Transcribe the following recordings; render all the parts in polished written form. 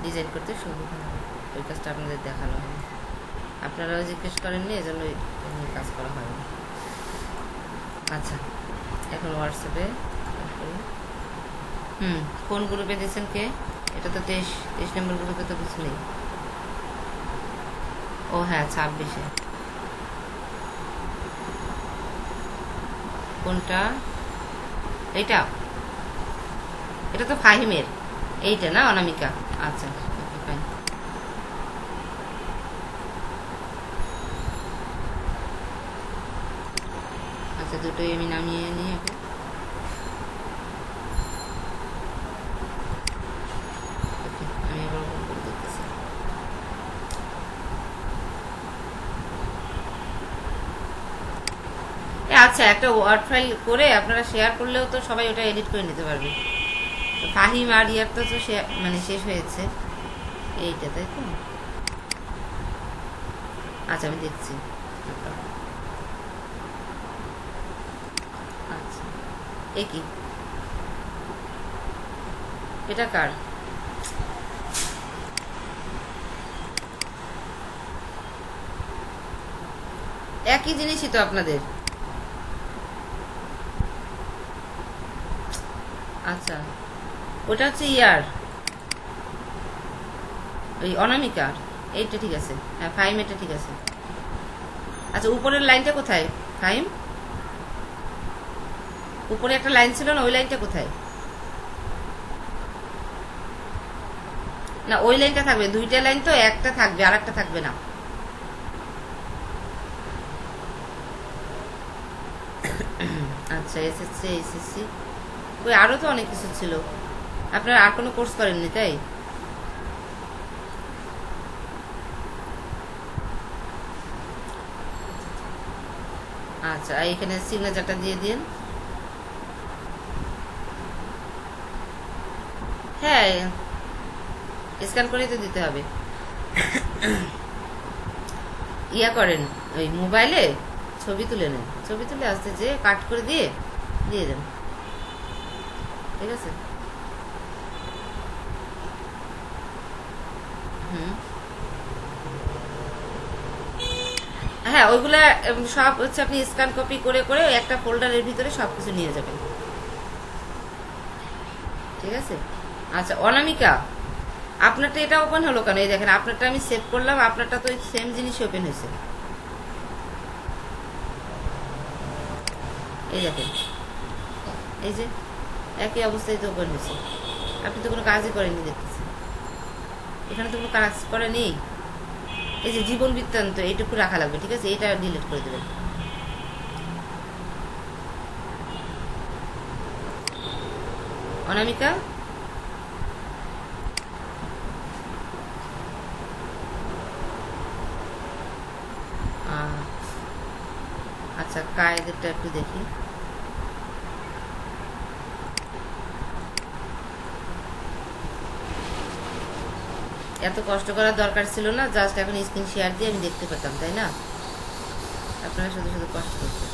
Design করতে সুবিধা হয়। ওই কাজটা আপনাদের দেখানো হয়, আপনারাও জিজ্ঞেস করেননি, এজন্য কাজ করা হয়। আচ্ছা, এখন হোয়াটসঅ্যাপে কোন গ্রুপে দিয়েছেন কে? এটা তো 23 নম্বর গ্রুপে তো কিছু নেই। ও হ্যাঁ, 26-এ। কোনটা? এইটা? এটা তো ফাহিমের। এইটা না অনামিকা? আচ্ছা, ফাইন। আচ্ছা, দুটোই আমি নামিয়ে নিই এখন। আমি এবার ওপেন করে দেখতেছি। আচ্ছা, একটা ওয়ার্ড ফাইল করে আপনারা শেয়ার করলেও তো সবাই ওটা এডিট করে নিতে পারবে। ফাহিম আর ইয়ার তো মানে শেষ হয়েছে এইটা, তাই তো? আচ্ছা, আমি দেখছি। আচ্ছা, এ কি? এটা কার? একই জিনিসই তো আপনাদের। আচ্ছা, ওটা হচ্ছে ইয়ার, ওই অনামিকার। এইটা ঠিক আছে, হ্যাঁ ফাইম, এটা ঠিক আছে। আচ্ছা, উপরের লাইনটা কোথায় ফাইম? উপরে একটা লাইন ছিল না, ওই লাইনটা কোথায়? না, ওই লাইনটা থাকবে, দুইটা লাইন তো, একটা থাকবে আর একটা থাকবে না। আচ্ছা, এসএসসি এসএসসি, ওই আরো তো অনেক কিছু ছিল। আপনারা আর কোনো কোর্স করেননি তাই? আচ্ছা, এখানে সিগনেচারটা দিয়ে দিন। হ্যাঁ, স্ক্যান করেই তো দিতে হবে। ইয়া করেন, ওই মোবাইলে ছবি তুলে নেন, ছবি তুলে আসতে যে কাট করে দিয়ে দিয়ে দেন, ঠিক আছে? হুম, হ্যাঁ, ওইগুলা সব হচ্ছে আপনি স্ক্যান কপি করে করে একটা ফোল্ডারের ভিতরে সবকিছু নিয়ে যাবেন, ঠিক আছে? আচ্ছা, অনামিকা, আপনারটা এটা ওপেন হলো কেন? এই দেখেন, আপনারটা আমি সেভ করলাম, আপনারটা তো সেম জিনিস ওপেন হয়েছে। এই দেখেন, এই যে একই অবস্থায় তো ওপেন হয়েছে। আপনি তো কোনো কাজই করেননি দেখতেছি, এখানে তো কোনো কাজ করে নেই। এই যে জীবন বৃত্তান্ত, এইটুকু রাখা লাগবে, ঠিক আছে? এটা ডিলিট করে দেবেন। অনামিকা, আচ্ছা, কায়েদেরটা একটু দেখি। এত কষ্ট করার দরকার ছিল না, জাস্ট এখন স্ক্রিন শেয়ার দিয়ে আমি দেখতে পেতাম, তাই না? আপনারা শুধু শুধু কষ্ট করছেন।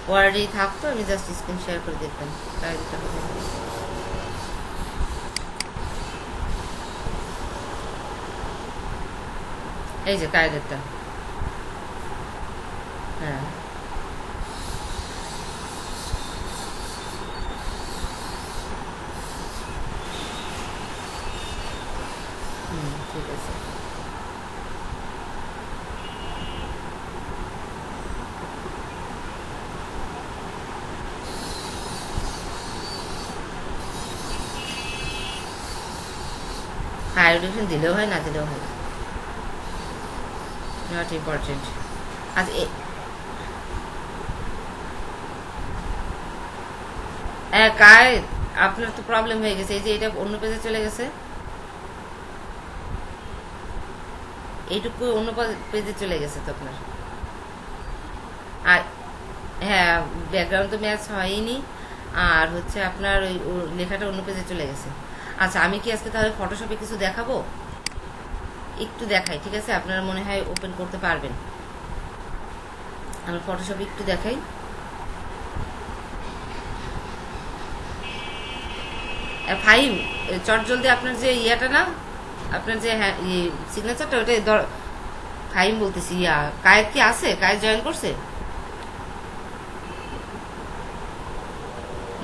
ওয়ার্ডেই থাকতো, আমি জাস্ট স্ক্রিন শেয়ার করে দেখতাম। কায়েদটা কোথায়? এই যে কায়েদেরটা। হ্যাঁ, ঠিক আছে। হায়ার এডুকেশন দিলেও হয়, না দিলেও হয়, নট ইম্পর্টেন্ট। আচ্ছা, কায়েদ, আপনার তো প্রবলেম হয়ে গেছে, এই যে এটা অন্য পেজে চলে গেছে, এইটুকু অন্য পেজে চলে গেছে তো আপনার। আর হ্যাঁ, ব্যাকগ্রাউন্ড তো ম্যাচ হয়নি, আর হচ্ছে আপনার ওই লেখাটা অন্য পেজে চলে গেছে। আচ্ছা, আমি কি আজকে তাহলে ফটোশপে কিছু দেখাবো? একটু দেখাই, ঠিক আছে? আপনারা মনে হয় ওপেন করতে পারবেন। আমি ফটোশপে একটু দেখাই। ফাইম চট জলদি আপনার যে ইয়াটা না, আপনার যে হ্যাঁ সিগনেচারটা ওটাই ফাইম বলতেছি, কায়েদ কি আছে? কায়েদ জয়েন করছে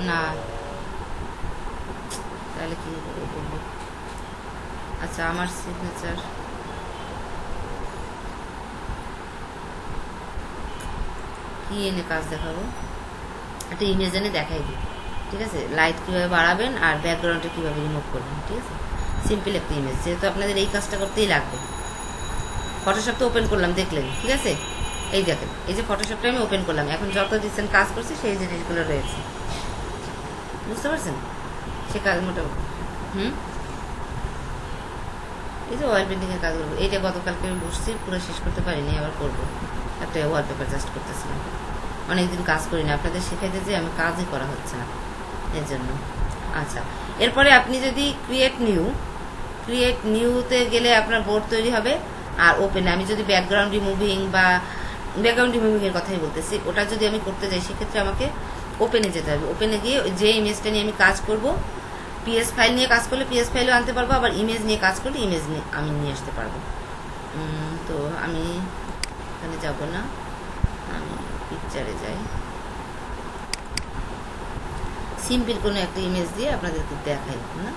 না? তাহলে কি করবো? আচ্ছা, আমার সিগনেচার কি এনে কাজ দেখাবো? একটা ইমেজ এনে দেখাই দিই, ঠিক আছে? লাইট কীভাবে বাড়াবেন আর ব্যাকগ্রাউন্ডটা কীভাবে রিমুভ করবেন, ঠিক আছে? সিম্পল একটা ইমেজ, যেহেতু আপনাদের এই কাজটা করতেই লাগবে। ফটোশপ তো ওপেন করলাম, দেখলেন, ঠিক আছে? এই দেখেন, এই যে ফটোশপটা আমি ওপেন করলাম, এখন যত রিসেন্ট কাজ করছি সেই জিনিসগুলো রয়েছে, বুঝতে পারছেন? সে কাজ মোটামুটি এই যে ওয়াল পেন্টিংয়ের কাজগুলো, এইটা গতকালকে আমি বসছি, পুরো শেষ করতে পারিনি, আবার করবো। একটা ওয়ালপেপার জাস্ট করতেছিলাম, অনেকদিন কাজ করি না, আপনাদের শেখাইতে যে আমি কাজই করা হচ্ছে না এর জন্য। আচ্ছা, এরপরে আপনি যদি ক্রিয়েট নিউতে গেলে আপনার বোর্ড তৈরি হবে। আর ওপেনে আমি যদি ব্যাকগ্রাউন্ড রিমুভিং এর কথাই বলতেছি, ওটা যদি আমি করতে যাই সেক্ষেত্রে আমাকে ওপেনে যেতে হবে। ওপেনে গিয়ে যে ইমেজটা নিয়ে আমি কাজ করব, পিএস ফাইল নিয়ে কাজ করলে পিএস ফাইলও আনতে পারবো, আবার ইমেজ নিয়ে কাজ করলে ইমেজ নিয়ে আমি নিয়ে আসতে পারবো। তো আমি এখানে যাব না, আমি পিকচারে যাই, সিম্পল কোনো একটা ইমেজ দিয়ে আপনাদেরকে দেখাই না।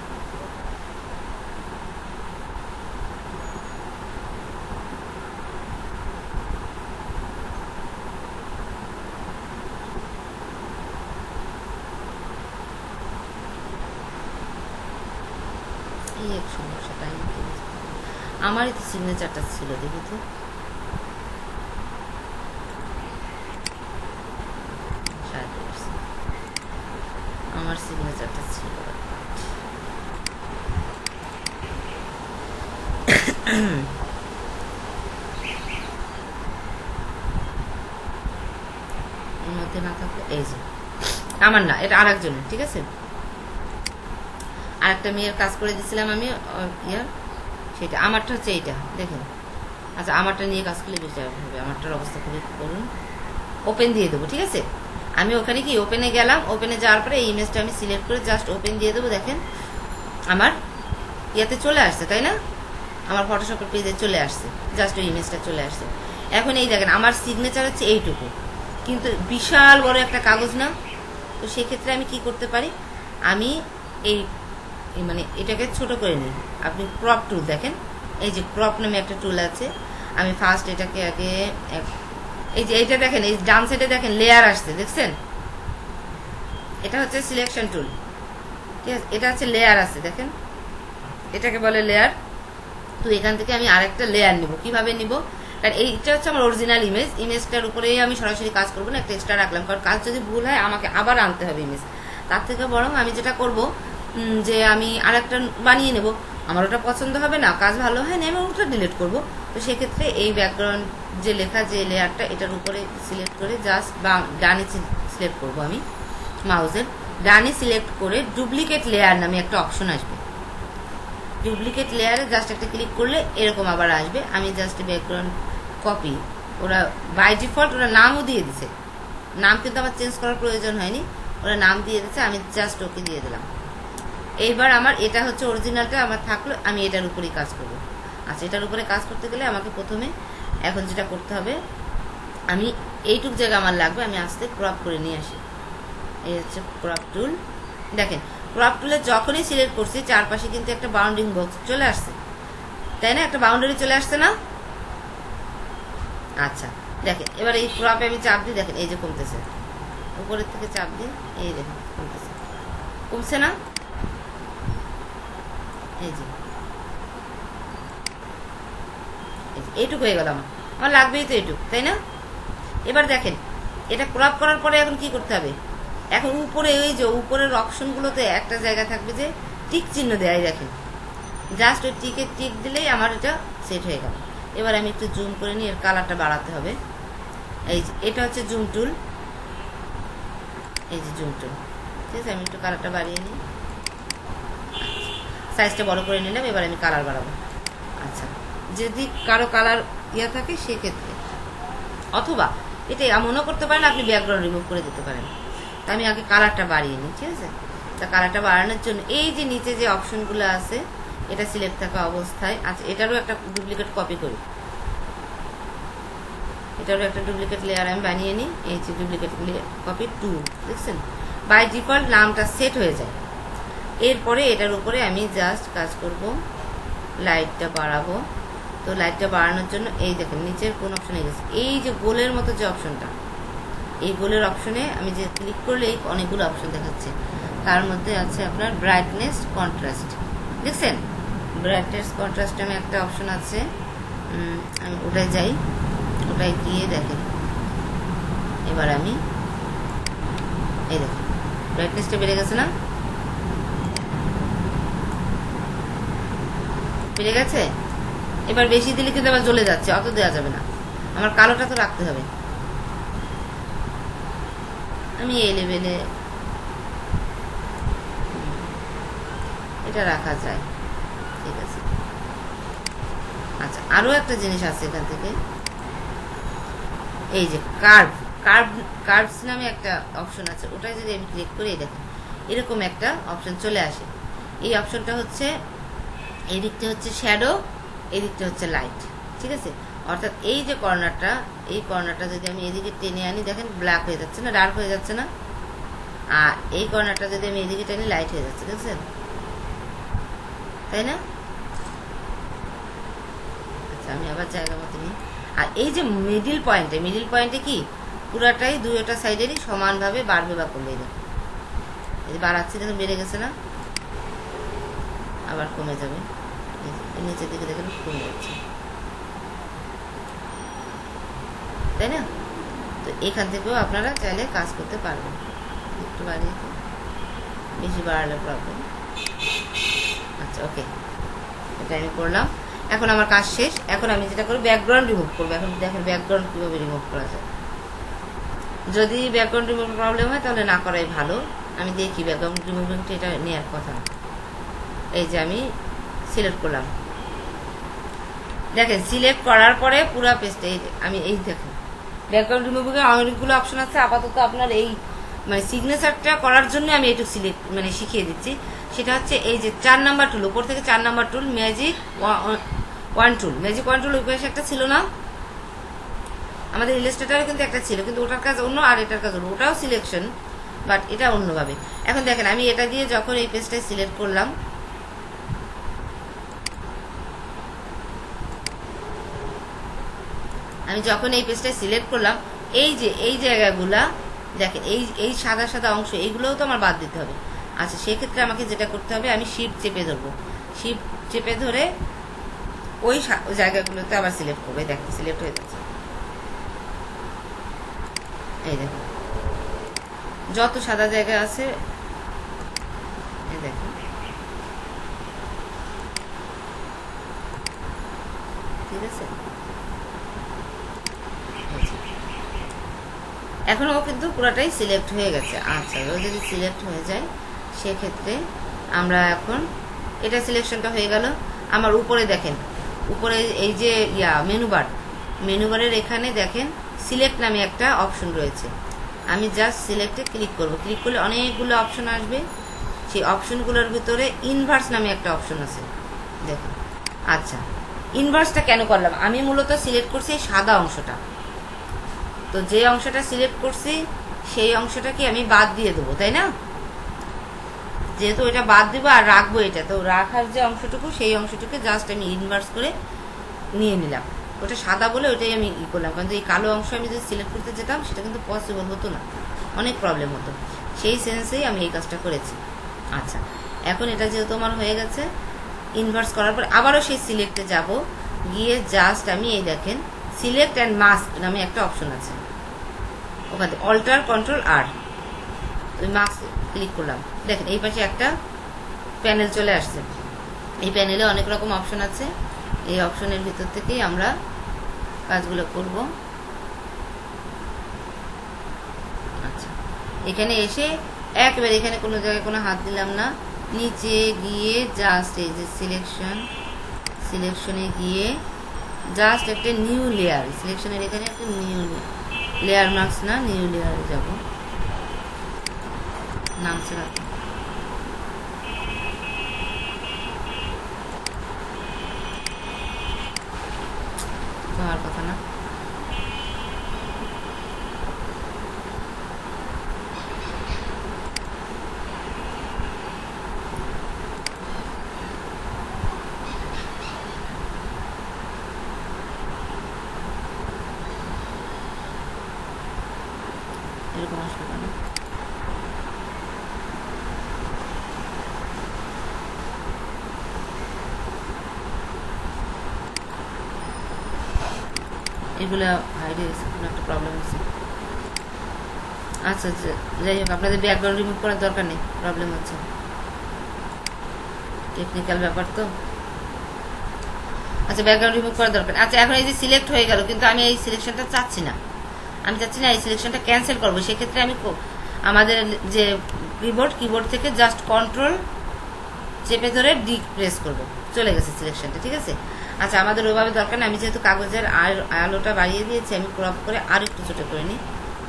এই এক সমস্যা, তাই আমারই তো সিগনেচারটা ছিল, দেখি তো। আমার সিগনেচারটা ছিল, এর মধ্যে না থাকলে এই যে আমার না, এটা আর একজনের, ঠিক আছে? আর একটা মেয়ের কাজ করে দিয়েছিলাম আমি, সেটা আমারটা হচ্ছে এইটা, দেখেন। আচ্ছা, আমারটা নিয়ে কাজ করলে বেশি হবে, আমারটার অবস্থা খুবই করুন। ওপেন দিয়ে দেবো, ঠিক আছে? আমি ওখানে কি ওপেনে গেলাম, ওপেনে যাওয়ার পরে এই ইমেজটা আমি সিলেক্ট করে জাস্ট ওপেন দিয়ে দেবো। দেখেন আমার ইয়াতে চলে আসছে, তাই না? আমার ফটোশপের পেজে চলে আসছে, জাস্ট ওই ইমেজটা চলে আসছে। এখন এই দেখেন আমার সিগনেচার হচ্ছে এইটুকু, কিন্তু বিশাল বড় একটা কাগজ না? তো সেক্ষেত্রে আমি কি করতে পারি, আমি এই মানে এটাকে ছোট করে নিই। আপনি ক্রপ টুল দেখেন, এই যে ক্রপ নামে একটা টুল আছে, আমি ফার্স্ট এটাকে আগে এই যে এইটা দেখেন, এই ডান সাইডে দেখেন লেয়ার আসছে, দেখছেন? এটা হচ্ছে সিলেকশন টুল, ঠিক আছে? এটা হচ্ছে লেয়ার আছে, দেখেন, এটাকে বলে লেয়ার। তো এখান থেকে আমি আরেকটা লেয়ার নিব। কিভাবে নিব? কারণ এইটা হচ্ছে আমার অরিজিনাল ইমেজটার উপরেই আমি সরাসরি কাজ করবো না, একটা এক্সট্রা রাখলাম, কারণ কাজ যদি ভুল হয় আমাকে আবার আনতে হবে ইমেজ। তার থেকে বরং আমি যেটা করব, যে আমি আরেকটা বানিয়ে নেব, আমার ওটা পছন্দ হবে না, কাজ ভালো হয় না, আমি ওটা ডিলিট করব। তো সেক্ষেত্রে এই ব্যাকগ্রাউন্ড যে লেখা যে লেয়ারটা, এটার উপরে সিলেক্ট করে জাস্ট বা ডানে সিলেক্ট করব, আমি মাউসের ডানে সিলেক্ট করে ডুপ্লিকেট লেয়ার নামে একটা অপশন আসবে। ডুপ্লিকেট লেয়ারে জাস্ট একটা ক্লিক করলে এরকম আবার আসবে। আমি জাস্ট ব্যাকগ্রাউন্ড কপি, ওরা বাই ডিফল্ট ওরা নামও দিয়ে দিছে, নাম কিন্তু আমার চেঞ্জ করার প্রয়োজন হয়নি, ওরা নাম দিয়ে দিচ্ছে, আমি জাস্ট ওকে দিয়ে দিলাম। এইবার আমার এটা হচ্ছে অরিজিনালটা আমার থাকলো, আমি এটার উপরেই কাজ করব। আচ্ছা, এটার উপরে কাজ করতে গেলে আমাকে প্রথমে এখন যেটা করতে হবে, আমি এইটুক জায়গা আমার লাগবে, আমি আস্তে ক্রপ করে নিয়ে আসি। এই হচ্ছে ক্রপ টুল, দেখেন ক্রপ টুলে যখনই সিলেক্ট করছি চারপাশে কিন্তু একটা বাউন্ডিং বক্স চলে আসছে, তাই না? একটা বাউন্ডারি চলে আসছে না? আচ্ছা, দেখেন এবার এই ক্রপে আমি চাপ দিই, দেখেন এই যে কমতেছে, উপরের থেকে চাপ দিই, এই দেখেন কমতেছে, কমছে না? এই যে এইটুকু হয়ে গেল, আমার লাগবেই তো এইটুকু, তাই না? এবার দেখেন এটা ক্রপ করার পরে এখন কি করতে হবে, এখন উপরে ওই যে উপরের অপশনগুলোতে একটা জায়গা থাকবে যে টিক চিহ্ন দেয়, দেখেন জাস্ট ওই টিক দিলেই আমার এটা সেট হয়ে গেল। এবার আমি একটু জুম করে নিই, এর কালারটা বাড়াতে হবে। এই যে এটা হচ্ছে জুম টুল, এই যে জুম টুল, ঠিক আছে? আমি একটু কালারটা বাড়িয়ে নিই, সাইজটা বড় করে নিলাম। এবার আমি কালার বাড়াবো। আচ্ছা, যদি কারো কালার থাকে সেক্ষেত্রে, অথবা এটা এমনও করতে পারেন আপনি ব্যাকগ্রাউন্ড রিমুভ করে দিতে পারেন। তা আমি আগে কালারটা বাড়িয়ে নিই, ঠিক আছে? তা কালারটা বাড়ানোর জন্য এই যে নিচে যে অপশনগুলো আছে এটা সিলেক্ট থাকা অবস্থায়, আচ্ছা এটারও একটা ডুপ্লিকেট কপি করি, এটারও একটা ডুপ্লিকেট লেয়ার আমি বানিয়ে নিই। এই যে ডুপ্লিকেট কপি 2, দেখছেন বাই ডিফল্ট নামটা সেট হয়ে যায়। এরপরে এটার উপরে আমি জাস্ট কাজ করব, লাইটটা বাড়াবো। তো লাইটটা বাড়ানোর জন্য এই দেখেন নিচের কোন অপশনে গেছে, এই যে গোলের মতো যে অপশনটা, এই গোলের অপশনে আমি যে ক্লিক করলেই অনেকগুলো অপশন দেখাচ্ছে। তার মধ্যে আছে আপনার ব্রাইটনেস কন্ট্রাস্ট, দেখছেন ব্রাইটনেস কন্ট্রাস্ট আমি একটা অপশন আছে, আমি ওটাই যাই, ওটাই গিয়ে দেখেন এবার আমি এই দেখেন ব্রাইটনেসটা বেড়ে গেছে না, বেড়ে গেছে। এবার বেশি দিলে কিন্তু আবার জ্বলে যাচ্ছে, অত দেওয়া যাবে না, আমার কালোটা তো রাখতে হবে। আমি এই লেভেলে এটা রাখা যায়, ঠিক আছে। আচ্ছা আরো একটা জিনিস আছে এখান থেকে, এই যে কার্ভস নামে একটা অপশন আছে, ওটাই যদি আমি ক্লিক করি দেখেন এরকম একটা অপশন চলে আসে। এই অপশনটা হচ্ছে এই দিকটা হচ্ছে শ্যাডো, এই দিকটা হচ্ছে লাইট, ঠিক আছে। অর্থাৎ এই যে কর্নারটা, এই কর্নারটা যদি আমি এদিকে টেনে আনি দেখেন ব্ল্যাক হয়ে যাচ্ছে না, ডার্ক হয়ে যাচ্ছে না, আর এই কর্নারটা যদি আমি এদিকে টেনে লাইট হয়ে যাচ্ছে, দেখছেন তাই না। আচ্ছা আমি আবার জায়গা মতো নিই। আর এই যে মিডিল পয়েন্টে কি পুরাটাই দুইটা সাইডেরই সমানভাবে বাড়বে বা কমবে, দেখুন এই যে বাড়াচ্ছি দেখুন বেড়ে গেছে না, আবার কমে যাবে, নিচের দিকে দেখেন কমে যাচ্ছে, তাই না। তো এখান থেকেও আপনারা চাইলে কাজ করতে পারবেন, একটু বাড়িয়ে বেশি বাড়ালে প্রবলেম। আচ্ছা ওকে, এটা আমি করলাম। এখন আমার কাজ শেষ। এখন আমি যেটা করি ব্যাকগ্রাউন্ড রিমুভ করবো। এখন দেখেন ব্যাকগ্রাউন্ড কিভাবে রিমুভ করা যায়। যদি ব্যাকগ্রাউন্ড রিমুভ প্রবলেম হয় তাহলে না করাই ভালো। আমি দেখি ব্যাকগ্রাউন্ড রিমুভিংটা এটা নেওয়ার কথা। এই যে আমি সিলেক্ট করলাম, দেখেন সিলেক্ট করার পরে পুরো পেজটা আমি এই দেখেন ব্যাকগ্রাউন্ড রিমুভিং এর অনেকগুলো অপশন আছে। আপাতত আপনার এই মানে সিগনেচারটা করার জন্য আমি একটু সিলেক্ট মানে শিখিয়ে দিচ্ছি। সেটা হচ্ছে এই যে 4 নাম্বার টুল, উপর থেকে 4 নাম্বার টুল ম্যাজিক 1 টুল, ম্যাজিক 1 টুল ওই পাশে একটা ছিল না, আমাদের ইলাস্ট্রেটরে কিন্তু একটা ছিল, কিন্তু ওটার কাজ অন্য আর এটার কাজ অন্য, ওটাও সিলেকশন বাট এটা অন্যভাবে। এখন দেখেন আমি এটা দিয়ে যখন এই পেজটায় সিলেক্ট করলাম, আমি যখন এই পেজটায় সিলেক্ট করলাম এই যে এই জায়গাগুলা দেখেন এই সাদা সাদা অংশ এইগুলোও তো আমার বাদ দিতে হবে। আচ্ছা সেক্ষেত্রে আমাকে যেটা করতে হবে আমি শিফট চেপে ধরবো, শিফট চেপে ধরে ওই জায়গাগুলোতে আবার সিলেক্ট করবো। দেখেন সিলেক্ট হয়ে যাচ্ছে, এই দেখুন যত সাদা জায়গা আছে এই দেখুন, ঠিক আছে। এখনও কিন্তু পুরোটাই সিলেক্ট হয়ে গেছে। আচ্ছা ও যদি সিলেক্ট হয়ে যায় সেক্ষেত্রে আমরা এখন এটা সিলেকশনটা হয়ে গেল। আমার উপরে দেখেন, উপরে এই যে মেনুবারের এখানে দেখেন সিলেক্ট নামে একটা অপশন রয়েছে। আমি জাস্ট সিলেক্টে ক্লিক করব, ক্লিক করলে অনেকগুলো অপশন আসবে। সেই অপশনগুলোর ভিতরে ইনভার্স নামে একটা অপশন আছে দেখুন। আচ্ছা ইনভার্সটা কেন করলাম, আমি মূলত সিলেক্ট করছি এই সাদা অংশটা, তো যে অংশটা সিলেক্ট করছি সেই অংশটাকে আমি বাদ দিয়ে দেবো, তাই না। যেহেতু এটা বাদ দেবো আর রাখবো এটা, তো রাখার যে অংশটুকু সেই অংশটুকু জাস্ট আমি ইনভার্স করে নিয়ে নিলাম। ওটা সাদা বলে ওটাই আমি করলাম, কারণ এই কালো অংশ আমি যদি সিলেক্ট করতে যেতাম সেটা কিন্তু পসিবল হতো না, অনেক প্রবলেম হতো। সেই সেন্সেই আমি এই কাজটা করেছি। আচ্ছা এখন এটা যেহেতু আমার হয়ে গেছে, ইনভার্স করার পর আবারও সেই সিলেক্টে যাব, গিয়ে জাস্ট আমি এই দেখেন সিলেক্ট অ্যান্ড মাস্ক নামে একটা অপশন আছে, ওখানে অল্টার কন্ট্রোল আর ওই মাস্ক ক্লিক করলাম, দেখেন এই পাশে একটা প্যানেল চলে আসছে। এই প্যানেলে অনেক রকম অপশন আছে, এই অপশনের ভিতর থেকেই আমরা কাজগুলো করব। আচ্ছা এখানে এসে একবারে এখানে কোনো জায়গায় কোনো হাত দিলাম না, নিচে গিয়ে জাস্ট এই যে সিলেকশনে গিয়ে জাস্ট একটা নিউ লেয়ার, সিলেকশনের এখানে একটা নিউ লেয়ার মার্কস না নিউ লেয়ারে যাব, নামছে আসলো কেন? এগুলো হাইডে গেছে, কোনো একটা প্রবলেম হচ্ছে। আচ্ছা আচ্ছা, যাই হোক, আপনাদের ব্যাকগ্রাউন্ড রিমুভ করার দরকার নেই, প্রবলেম হচ্ছে, টেকনিক্যাল ব্যাপার তো। আচ্ছা, ব্যাকগ্রাউন্ড রিমুভ করার দরকার। আচ্ছা, এখন এই যে সিলেক্ট হয়ে গেল, কিন্তু আমি এই সিলেকশনটা চাচ্ছি না, আমি চাচ্ছি না এই সিলেকশনটা ক্যান্সেল করবো। সেক্ষেত্রে আমি আমাদের যে কিবোর্ড থেকে জাস্ট কন্ট্রোল চেপে ধরে ডি প্রেস করবো, চলে গেছে সিলেকশনটা, ঠিক আছে। আচ্ছা, আমাদের ওইভাবে দরকার না, আমি যেহেতু কাগজের আলোটা বাড়িয়ে দিয়েছি, আমি ক্রপ করে আর একটু ছোটো করে নিই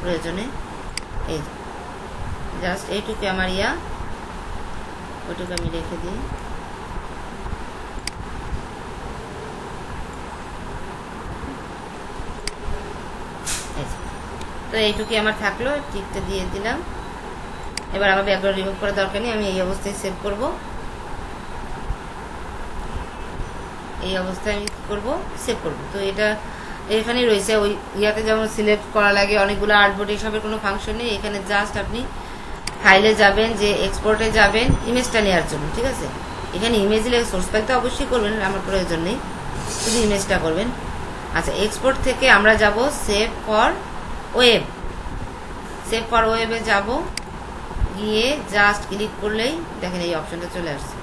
প্রয়োজনে। এই জাস্ট এইটুকু আমার ওইটুকু আমি রেখে দিই। তো এইটুকুই আমার থাকলো, টিকটা দিয়ে দিলাম। এবার আমার ব্যাকগ্রাউন্ড রিমুভ করার দরকার নেই, আমি এই অবস্থায় সেভ করব। এই অবস্থায় আমি কী করবো, সেভ করবো। তো এটা এখানেই রয়েছে, ওই ইয়াতে যেমন সিলেক্ট করা লাগে অনেকগুলো আর্টবোর্ড, এসবের কোনো ফাংশন নেই এখানে। জাস্ট আপনি ফাইলে যাবেন, যে এক্সপোর্টে যাবেন ইমেজটা নেওয়ার জন্য, ঠিক আছে। এখানে ইমেজ দিলে সোর্স ফাইল তো অবশ্যই করবেন, আমার প্রয়োজন নেই, শুধু ইমেজটা করবেন। আচ্ছা, এক্সপোর্ট থেকে আমরা যাব save for web. Save for ওয়েবে যাব, গিয়ে জাস্ট ক্লিক করলেই দেখেন এই অপশনটা চলে আসছে।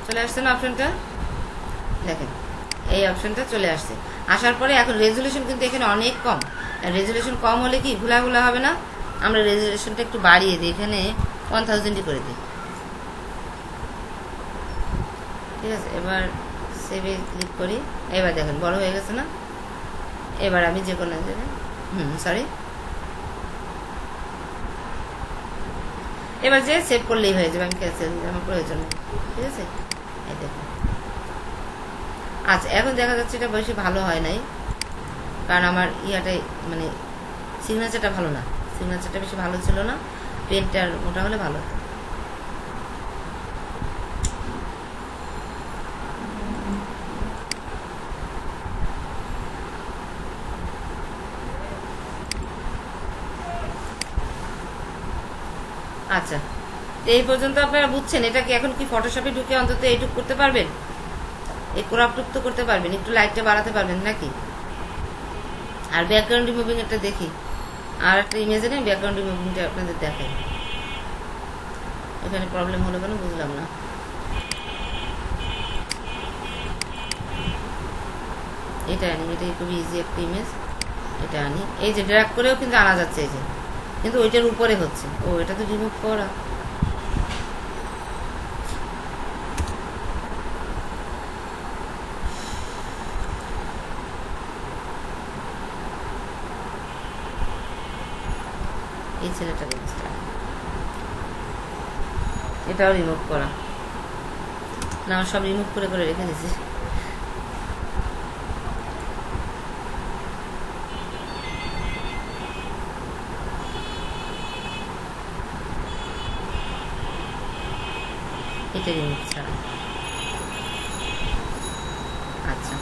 চলে আসছে না অপশনটা, দেখেন এই অপশনটা চলে আসছে। আসার পরে এখন রেজুলেশন কিন্তু এখানে অনেক কম। রেজুলেশন কম হলে কি ঘোলা হবে না, আমরা রেজুলেশনটা একটু বাড়িয়ে দিই, এখানে 1000 করে দিই, ঠিক আছে। এবার সেভে ক্লিক করি, এবার দেখেন বড় হয়ে গেছে না। এবার আমি যে কোনো জায়গায় সরি, এবার যে সেভ করলেই হয়ে যাবে, আমি ক্যান্সেল দিই, আমার প্রয়োজন নেই, ঠিক আছে। এই দেখুন। আচ্ছা, এখন দেখা যাচ্ছে এটা বেশি ভালো হয় নাই, কারণ আমার ইয়াটাই মানে সিগনেচারটা ভালো না, সিগনেচারটা বেশি ভালো ছিল না, পেনটার মোটা হলে ভালো হতো। আচ্ছা, এই পর্যন্ত আপনারা বুঝছেন। এটা কি এখন কি ফটোশপে ঢুকে অন্তত এইটুক করতে পারবেন, এই ক্রপটুক তো করতে পারবেন, একটু লাইটটা বাড়াতে পারবেন নাকি। আর ব্যাকগ্রাউন্ড রিমুভিং একটা দেখি, আর একটা ইমেজে নেই, ব্যাকগ্রাউন্ড রিমুভিংটা আপনাদের দেখাই। এখানে প্রবলেম হলো কেন বুঝলাম না। এটা আনি, এটাই খুবই ইজি একটা ইমেজ, এটা আনি। এই যে ড্র্যাগ করেও কিন্তু আনা যাচ্ছে, এই যে, কিন্তু ওইটার উপরে হচ্ছে। ও, এটা তো রিমুভ করা। এই ছেলেটা এটাও রিমুভ করা না, সব রিমুভ করে করে রেখে দিয়েছি। এটা রিমুভ ছাড়া। আচ্ছা,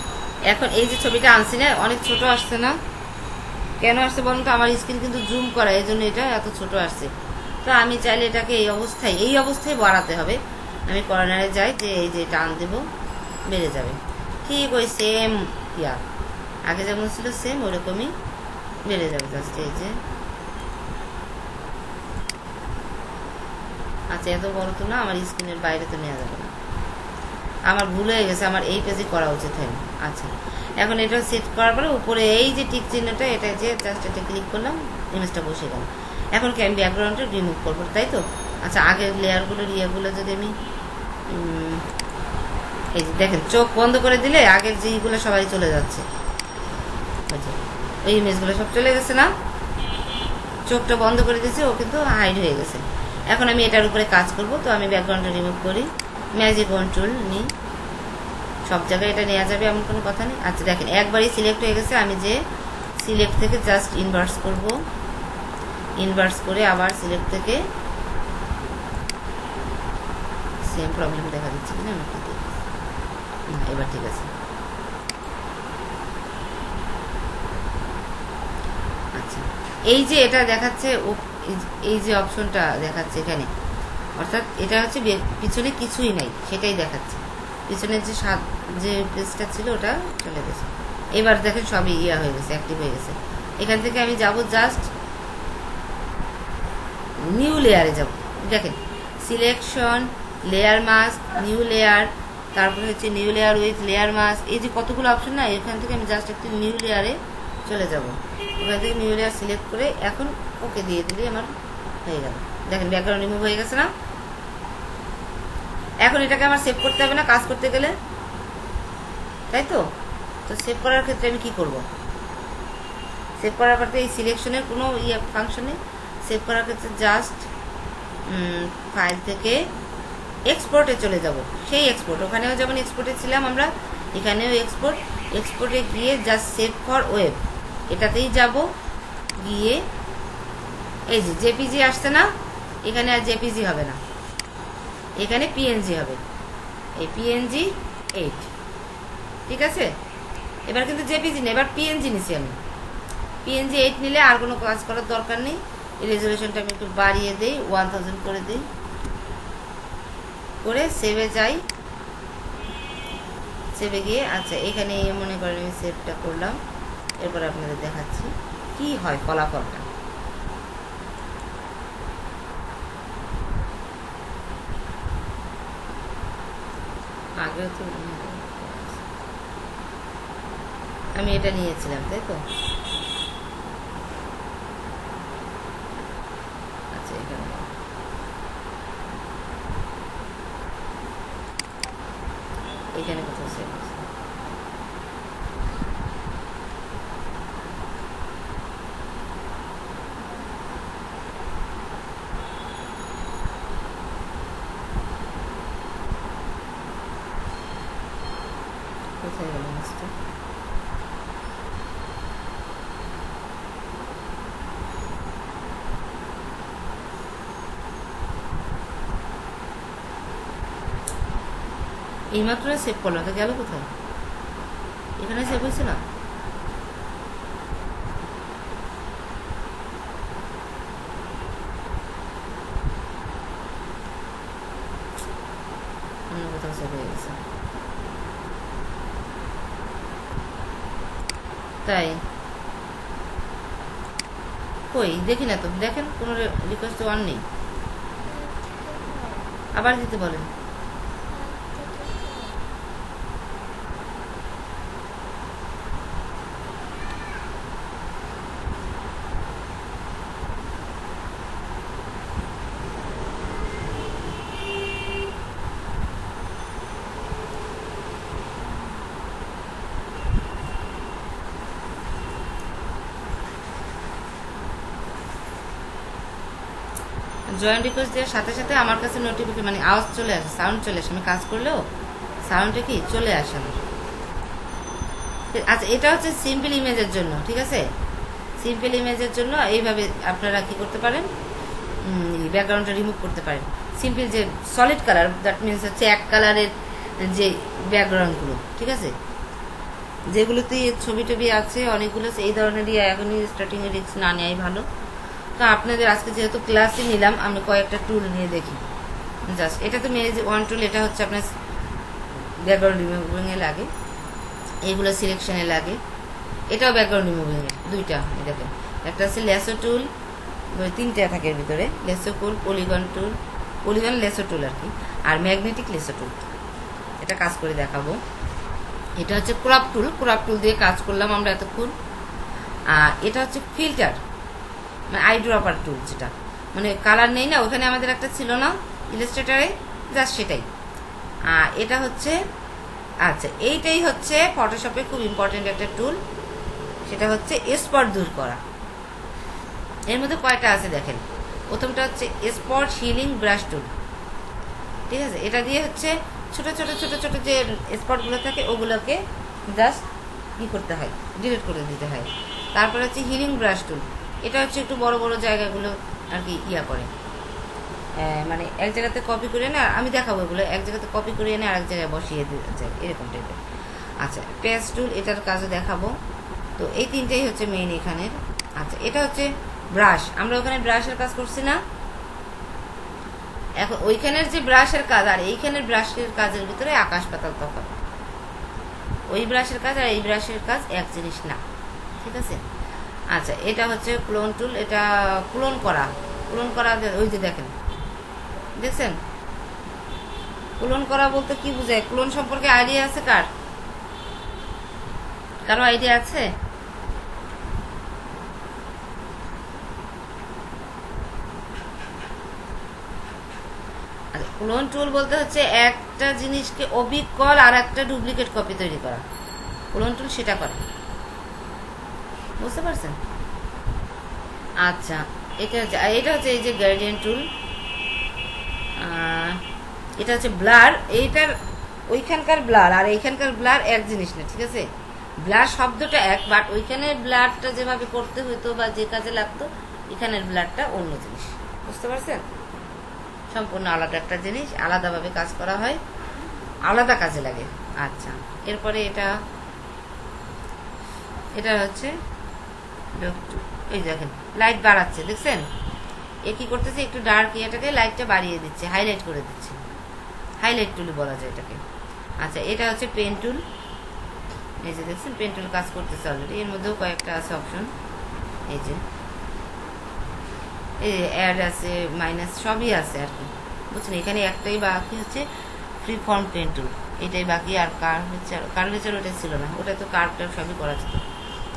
এখন এই যে ছবিটা আনছি না, অনেক ছোট আসছে না, কেন আসছে বলুন তো? আমার স্ক্রিন কিন্তু জুম করা, এই জন্য এটা এত ছোট আসছে। তো আমি চাইলে এটাকে এই অবস্থায় বাড়াতে হবে। আমি কর্নারে যাই, যে এই যে টান দেবো, বেড়ে যাবে, ঠিক ওই সেম ইয়া আগে যেমন ছিল সেম ওরকমই বেড়ে যাবে, জাস্ট এই যে। আচ্ছা, এত বড় তো না, আমার স্ক্রিনের বাইরে তো নেওয়া যাবে না, আমার ভুল হয়ে গেছে, আমার এই পেজে করা উচিত হয়নি। আচ্ছা, এখন এটা সেট করার পরে উপরে এই যে টিক চিহ্নটা, এটা যে জাস্ট এটা ক্লিক করলাম, ইমেজটা বসে গেল। এখন কি আমি ব্যাকগ্রাউন্ডটা রিমুভ করবো, তাই তো? আচ্ছা, আগের লেয়ারগুলোর ইয়েগুলো যদি আমি এই যে দেখেন, চোখ বন্ধ করে দিলে আগের যেগুলো সবাই চলে যাচ্ছে, ওই ইমেজগুলো সব চলে গেছে না, চোখটা বন্ধ করে দিয়েছে, ও কিন্তু হাইড হয়ে গেছে। এখন আমি এটার উপরে কাজ করব, তো আমি ব্যাকগ্রাউন্ডটা রিমুভ করি, ম্যাজিক কন্ট্রোল নিই, সব জায়গায় এটা নেওয়া যাবে এমন কোনো কথা নেই। আচ্ছা, দেখেন একবারই সিলেক্ট হয়ে গেছে, আমি যে সিলেক্ট থেকে জাস্ট ইনভার্স করব, ইনভার্স করে আবার সিলেক্ট থেকে সেম প্রবলেম দেখা দিচ্ছে কিনা আমি একটু দেখি। এবার ঠিক আছে। এই যে এটা দেখাচ্ছে এই যে অপশনটা দেখাচ্ছে এখানে, অর্থাৎ এটা হচ্ছে পিছনে কিছুই নাই সেটাই দেখাচ্ছে। পিছনের যে পেজটা ছিল ওটা চলে গেছে। এবার দেখেন সবই ইয়া হয়ে গেছে, অ্যাক্টিভ হয়ে গেছে। এখান থেকে আমি যাব জাস্ট নিউ লেয়ারে যাব। দেখেন selection, layer mask, new layer, তারপরে হচ্ছে new layer with layer mask, এই যে কতগুলো অপশন না, এখান থেকে আমি জাস্ট একটি নিউ লেয়ারে চলে যাব। ওখান থেকে নিউ লেয়ার সিলেক্ট করে এখন ওকে দিয়ে দিলে আমার হয়ে গেল। দেখেন ব্যাকগ্রাউন্ড রিমুভ হয়ে গেছে না? এখন এটাকে আমার সেভ করতে হবে না কাজ করতে গেলে, তাই তো? তো সেভ করার ক্ষেত্রে আমি কি করব? সেভ করার ক্ষেত্রে এই সিলেকশনের কোনো ফাংশনে সেভ করার ক্ষেত্রে জাস্ট ফাইল থেকে এক্সপোর্টে চলে যাব। সেই এক্সপোর্ট, ওখানেও যেমন এক্সপোর্টে ছিলাম আমরা, এখানেও এক্সপোর্টে গিয়ে জাস্ট সেভ ফর ওয়েব এটাতেই যাব। গিয়ে এই যে জেপিজি আসছে না, এখানে আর জেপিজি হবে না, এখানে পিএনজি হবে। এই পিএনজি 8, ঠিক আছে? এবার কিন্তু জেপিজি নেই, এবার পিএনজি নিছি আমি। পিএনজি 8 নিলে আর কোনো কাজ করার দরকার নেই। এই রেজলিউশনটা আমি একটু বাড়িয়ে দিই, 1000 করে দিই, করে সেভে যাই। সেভে গিয়ে আচ্ছা এখানে মনে করেন আমি সেভটা করলাম। এরপর আপনাদের দেখাচ্ছি কি হয় ফলাফলটা। আগেও তো আমি এটা নিয়েছিলাম, তাই তো? আচ্ছা এখানে কোথাও সেভ আছে? কোথায় গেল মাছটা? এইমাত্র সেভ করলাম, তো গেল কোথায়? এখানে সেভ হয়েছে না? অন্য কোথাও সেভ হয়ে গেছে তাই? কই দেখি না তো, দেখেন কোনো রিকোয়েস্ট তো অন নেই। আবার দিতে বলেন। জয়েন্ট রিকোয়েস্ট দেওয়ার সাথে সাথে আমার কাছে নোটিফিকেশন মানে আওয়াজ চলে আসে, সাউন্ড চলে আসে। আমি কাজ করলেও সাউন্ডটা কি চলে আসে না। আচ্ছা এটা হচ্ছে সিম্পল ইমেজের জন্য, ঠিক আছে? সিম্পল ইমেজের জন্য এইভাবে আপনারা কি করতে পারেন, ব্যাকগ্রাউন্ডটা রিমুভ করতে পারেন। সিম্পল যে সলিড কালার, দ্যাট মিনস হচ্ছে এক কালারের যে ব্যাকগ্রাউন্ডগুলো, ঠিক আছে? যেগুলোতে ছবি টবি আছে অনেকগুলো, এই ধরনেরই এখনই স্টার্টিংয়ে রিস্ক না নেওয়াই ভালো। তো আপনাদের আজকে যেহেতু ক্লাসে নিলাম, আমি কয়েকটা টুল নিয়ে দেখি। জাস্ট এটা তো মেয়ে যে ওয়ান টুল, এটা হচ্ছে আপনার ব্যাকগ্রাউন্ড রিমুভিংয়ে লাগে, এইগুলো সিলেকশনে লাগে। এটাও ব্যাকগ্রাউন্ড রিমুভিংয়ে দুইটা। দেখেন একটা হচ্ছে লেসো টুল, তিনটা থাকে এর ভিতরে, লেসো টুল, পলিগন লেসো টুল আর কি, আর ম্যাগনেটিক লেসো টুল। এটা কাজ করে দেখাবো। এটা হচ্ছে ক্রপ টুল দিয়ে কাজ করলাম আমরা এতক্ষণ। আর এটা হচ্ছে ফিল্টার, মানে আই ড্রপার টুল, যেটা মানে কালার নেই না, ওখানে আমাদের একটা ছিল না ইলাস্ট্রেটারে, জাস্ট সেটাই। আর এটা হচ্ছে আচ্ছা এইটাই হচ্ছে ফটোশপে খুব ইম্পর্টেন্ট একটা টুল, সেটা হচ্ছে স্পট দূর করা। এর মধ্যে কয়টা আছে দেখেন। প্রথমটা হচ্ছে স্পট হিলিং ব্রাশ টুল, ঠিক আছে? এটা দিয়ে হচ্ছে ছোট ছোট ছোট ছোট যে স্পটগুলো থাকে ওগুলোকে জাস্ট কি করতে হয়, ডিলিট করে দিতে হয়। তারপরে হচ্ছে হিলিং ব্রাশ টুল, এটা হচ্ছে একটু বড় বড় জায়গাগুলো আর কি করে, মানে এক জায়গাতে কপি করে এনে, আমি দেখাবো এগুলো, এক জায়গাতে কপি করে এনে আরেক জায়গায় বসিয়ে দিতে চাই, এরকম টাইপের। আচ্ছা পেস্ট টুল, এটার কাজও দেখাবো। তো এই তিনটেই হচ্ছে মেইন এখানের। আচ্ছা এটা হচ্ছে ব্রাশ, আমরা ওখানে ব্রাশের কাজ করছি না। এখন ওইখানের যে ব্রাশের কাজ আর এইখানের ব্রাশের কাজের ভিতরে আকাশ পাতাল তফাৎ। ওই ব্রাশের কাজ আর এই ব্রাশের কাজ এক জিনিস না, ঠিক আছে। আচ্ছা, এটা হচ্ছে ক্লোন টুল, এটা ক্লোন করা। ওই যে দেখেন, দেখছেন ক্লোন করা বলতে কি বোঝায়? ক্লোন সম্পর্কে আইডিয়া আছে কারো আইডিয়া আছে? ক্লোন টুল বলতে হচ্ছে একটা জিনিসকে অবিকল আর একটা ডুপ্লিকেট কপি তৈরি করা। ক্লোন টুল সেটা করে, বুঝতে পারছেন? আচ্ছা, এটা হচ্ছে এই যে গার্ডিয়ান টুল, এটা হচ্ছে ব্লার। এইটার ওইখানকার ব্লার আর এইখানকার ব্লার এক জিনিস না, ঠিক আছে। ব্লার শব্দটা এক, বাট ওইখানে ব্লারটা যেভাবে করতে হইতো বা যে কাজে লাগতো, এখানের ব্লারটা অন্য জিনিস, বুঝতে পারছেন? সম্পূর্ণ আলাদা একটা জিনিস, আলাদাভাবে কাজ করা হয়, আলাদা কাজে লাগে। আচ্ছা, এরপরে এটা হচ্ছে এই দেখেন লাইট বাড়াচ্ছে, দেখছেন? এ কি করতেছে, একটু ডার্ক ইয়েটাকে লাইটটা বাড়িয়ে দিচ্ছে, হাইলাইট করে দিচ্ছে। হাইলাইট টুল বলা যায় এটাকে। আচ্ছা, এটা হচ্ছে পেন টুল। এই যে দেখছেন পেন টুল কাজ করতেছে অলরেডি। এর মধ্যেও কয়েকটা আছে অপশন, এই যে অ্যাড আছে, মাইনাস সবই আছে আর কি, বুঝছেন? এখানে একটাই বাকি হচ্ছে ফ্রি ফর্ম পেন টুল, এটাই বাকি। আর কার্ভেচার ওটা ছিল না, ওটা তো কার্ভটা সবই করা যেত।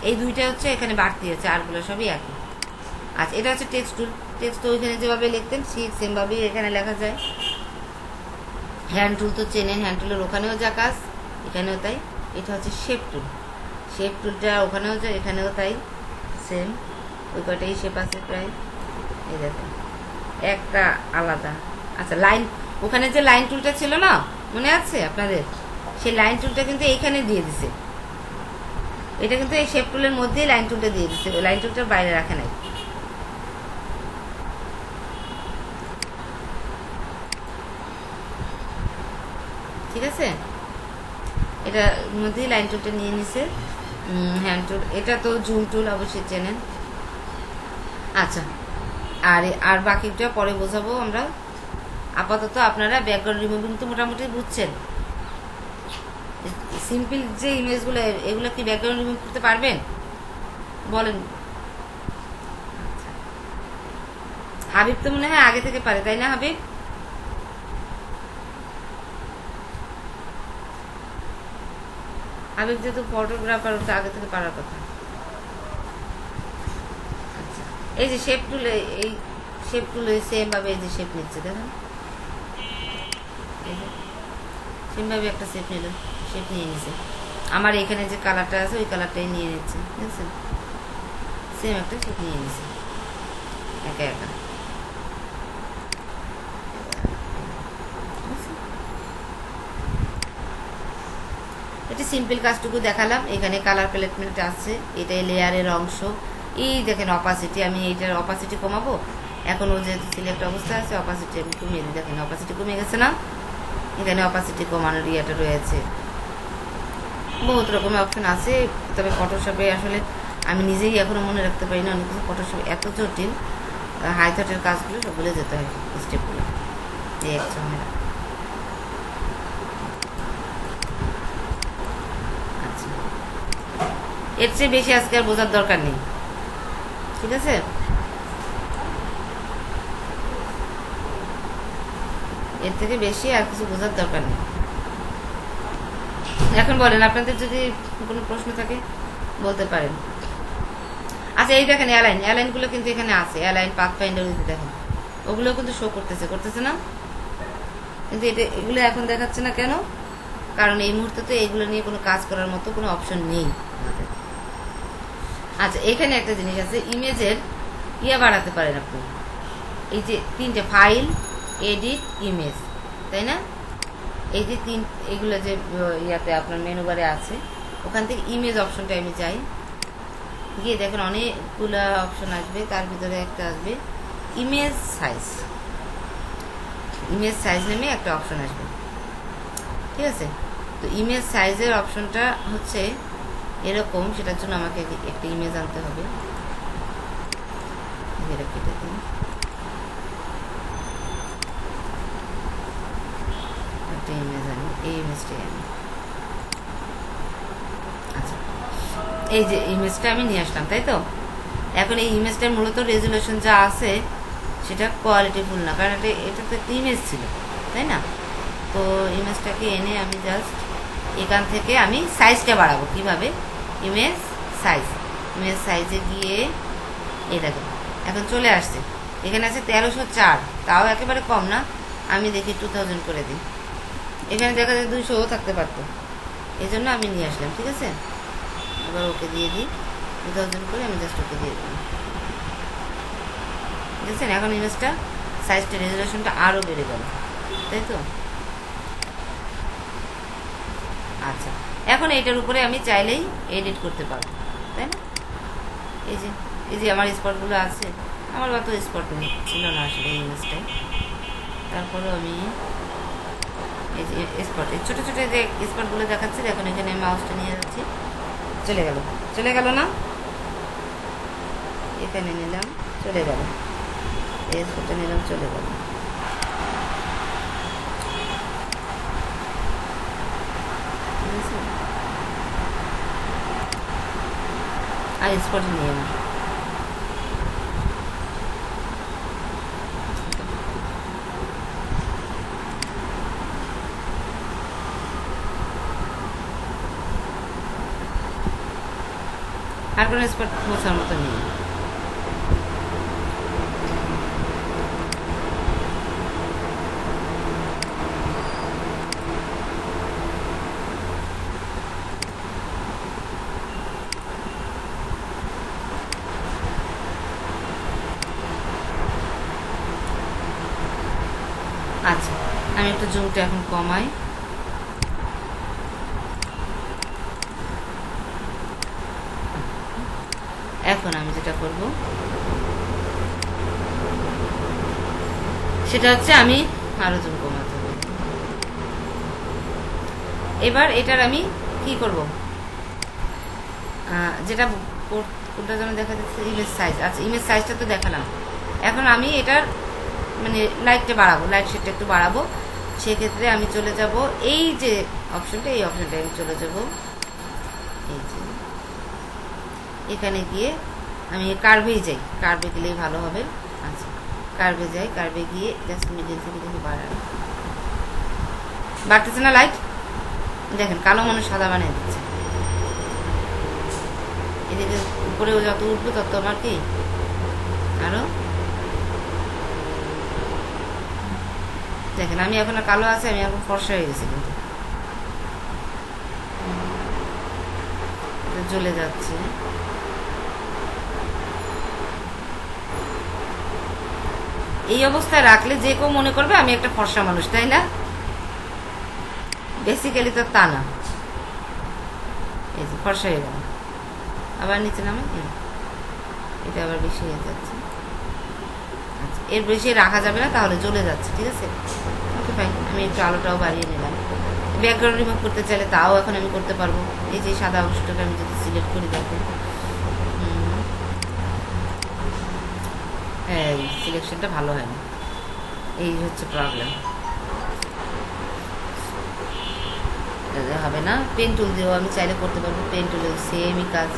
এই দুইটা হচ্ছে এখানে বাড়তি আছে, আরগুলো সবই একই। আচ্ছা, এটা হচ্ছে টেক্সট টুল। টেক্সট তো ওইখানে যেভাবে লিখতেন ঠিক সেমভাবেই এখানে লেখা যায়। হ্যান্ড টুল তো চেনেন, হ্যান্ড টুলের ওখানেও যা কাজ এখানেও তাই। এটা হচ্ছে শেপ টুল। শেপ টুলটা ওখানেও যা এখানেও তাই, সেম। ওই কয়টাই শেপ আছে প্রায়, এই দেখেন একটা আলাদা। আচ্ছা, লাইন, ওখানে যে লাইন টুলটা ছিল না, মনে আছে আপনাদের? সেই লাইন টুলটা কিন্তু এইখানে দিয়ে দিছে। এটা কিন্তু এই শেপ টুলের মধ্যেই লাইন টুলটা দিয়ে দিছে, ওই লাইন টুলটা বাইরে রাখে নাই। ঠিক আছে, এটার মধ্যেই লাইন টুলটা নিয়ে নিছে। হ্যান্ড টুল, এটা তো জুম টুল অবশ্যই চেনেন। আচ্ছা, আর বাকিটা পরে বোঝাবো আমরা। আপাতত আপনারা ব্যাকগ্রাউন্ড রিমুভিং তো মোটামুটি বুঝছেন। সিম্পল যে ইমেজগুলো, এগুলো কি ব্যাকগ্রাউন্ড রিমুভ করতে পারবেন বলেন? হাবিব তো মনে হয় আগে থেকে পারে, তাই না হাবিব? হাবিব যেহেতু ফটোগ্রাফার, ওটা আগে থেকে পারার কথা। আচ্ছা, এই যে শেপ টুলে, এই শেপ টুলে সেম ভাবে এই যে শেপ নিচ্ছে, দেখেন সেমভাবে একটা শেপ নিয়ে নিছে। আমার এখানে যে কালারটা আছে ওই কালারটাই নিয়ে নিচ্ছে, দেখছেন? সেম একটা শেপ নিয়ে নিছে একা একা। এটা সিম্পল কাজটুকু দেখালাম। এখানে কালার প্যালেটমেন্ট আছে, এটাই লেয়ারের অংশ। এই দেখেন অপাসিটি, আমি এইটার অপাসিটি কমাবো। এখন ও যেহেতু সিলেক্ট অবস্থা আছে, অপাসিটি আমি কমিয়ে দিই। দেখেন অপাসিটি কমে গেছে না? এখানে অপাসিটি কমানোর ইয়েটা রয়েছে। বহুত রকমের অপশন আছে, তবে ফটোশপে আসলে আমি নিজেই এখনো মনে রাখতে পারি না অনেক কিছু। ফটোশপ এত জটিল, হাই থটের কাজগুলো সবগুলো যেতে হয়, স্টেপগুলো এই এক ঝামেলা। আচ্ছা, এর চেয়ে বেশি আজকে আর বোঝার দরকার নেই, ঠিক আছে? এর থেকে বেশি আর কিছু বোঝার দরকার নেই। এখন বলেন, আপনাদের যদি কোনো প্রশ্ন থাকে বলতে পারেন। আচ্ছা, এই দেখেন অ্যালাইনগুলো কিন্তু এখানে আছে, অ্যালাইন পাথ ফাইন্ডার দেখেন, ওগুলো কিন্তু শো করতেছে না? কিন্তু এগুলো এখন দেখাচ্ছে না কেন? কারণ এই মুহূর্তে তো এগুলো নিয়ে কোনো কাজ করার মতো কোনো অপশন নেই আমাদের। আচ্ছা, এখানে একটা জিনিস আছে, ইমেজের বাড়াতে পারেন আপনি। এই যে তিনটে ফাইল, এডিট, ইমেজ, তাই না? এই যে এগুলো যে ইয়াতে আপনার মেনু বারে আছে, ওখান থেকে ইমেজ অপশনটা আমি যাই, গিয়ে দেখেন অনেকগুলো অপশন আসবে, তার ভিতরে একটা আসবে ইমেজ সাইজ। ইমেজ সাইজ নামে একটা অপশন আসবে, ঠিক আছে? তো ইমেজ সাইজের অপশনটা হচ্ছে এরকম, সেটার জন্য আমাকে একটা ইমেজ আনতে হবে। এই ইমেজটাই আমি, আচ্ছা এই যে ইমেজটা আমি নিয়ে আসলাম, তাই তো? এখন এই ইমেজটার মূলত রেজুলেশন যা আছে সেটা কোয়ালিটিফুল না, কারণ এটা তো একটা ইমেজ ছিল, তাই না? তো ইমেজটাকে এনে আমি জাস্ট এখান থেকে আমি সাইজটা বাড়াবো। কিভাবে? ইমেজ সাইজে গিয়ে এই দেখো এখন চলে আসছে, এখানে আছে 1304, তাও একেবারে কম না। আমি দেখি 2000 করে দিই, এখানে দেখা যায় 200ও থাকতে পারতো, এই জন্য আমি নিয়ে আসলাম। ঠিক আছে, আবার ওকে দিয়ে দিই 2000 করে, আমি জাস্ট ওকে দিয়ে দিলাম। দেখছেন এখন ইমেজটা সাইজটা রেজুলেশনটা আরও বেড়ে গেল, তাই তো? আচ্ছা, এখন এইটার উপরে আমি চাইলেই এডিট করতে পারবো, তাই না? এই যে আমার স্পটগুলো আছে, আমার অত স্পট নেই, ছিল না আসলে এই ইমেজটাই। তারপরেও আমি এই যে স্পট, এই ছোটো ছোটো যে স্পটগুলো দেখাচ্ছি, এখন এখানে মাউসটা নিয়ে যাচ্ছি, চলে গেল না? এখানে নিলাম, চলে গেল, এই স্পটটা নিলাম, চলে গেল। আর স্পটে নিয়ে না, আর কোনো স্পট মোছার মতো নেই। আচ্ছা, আমি একটু জুমটা এখন কমাই। এখন আমি যেটা করব সেটা হচ্ছে আমি আরো জুম কমাতে হবে। এবার এটার আমি কি করব, যেটা কোনটা যেন দেখা যাচ্ছে, ইমেজ সাইজ। আচ্ছা, ইমেজ সাইজটা তো দেখালাম, এখন আমি এটার মানে লাইটটা বাড়াবো, লাইট শেডটা একটু বাড়াবো। সেক্ষেত্রে আমি চলে যাব এই যে অপশনটা, এই অপশনটা আমি চলে যাব এই যে এখানে গিয়ে আমি কার্ভেই যাই, কার্ভে গেলেই ভালো হবে। আচ্ছা, কার্ভে যাই, কার্ভে গিয়ে জাস্ট মিডিল থেকে দেখি বাড়তেছে না লাইট? দেখেন কালো মানুষ সাদা বানিয়ে দিচ্ছে। এদিকে উপরেও যত উঠবে তত আমার কি আরো, দেখেন আমি এখন কালো আছে, আমি এখন ফর্সা হয়ে গেছি, কিন্তু জ্বলে যাচ্ছে। এই অবস্থায় রাখলে যে কেউ মনে করবে আমি একটা ফর্সা মানুষ, তাই না? বেসিক্যালি তো তা না। এই যে ফর্সা হয়ে গেল, আবার নিচে নামে, এটা আবার বেশি হয়ে যাচ্ছে। আচ্ছা, এর বেশি রাখা যাবে না, তাহলে জ্বলে যাচ্ছে। ঠিক আছে, ওকে ফাইন, আমি একটু আলোটাও বাড়িয়ে নিলাম। ব্যাকগ্রাউন্ড রিমুভ করতে চাইলে তাও এখন আমি করতে পারবো। এই যে সাদা অংশটাকে আমি যদি সিলেক্ট করি, দেখো হ্যাঁ, এই সিলেকশনটা ভালো হয় না, এই হচ্ছে প্রবলেম। হবে না, পেন টুল দিয়েও আমি চাইলে করতে পারবো, পেন টুলেও সেমই কাজ।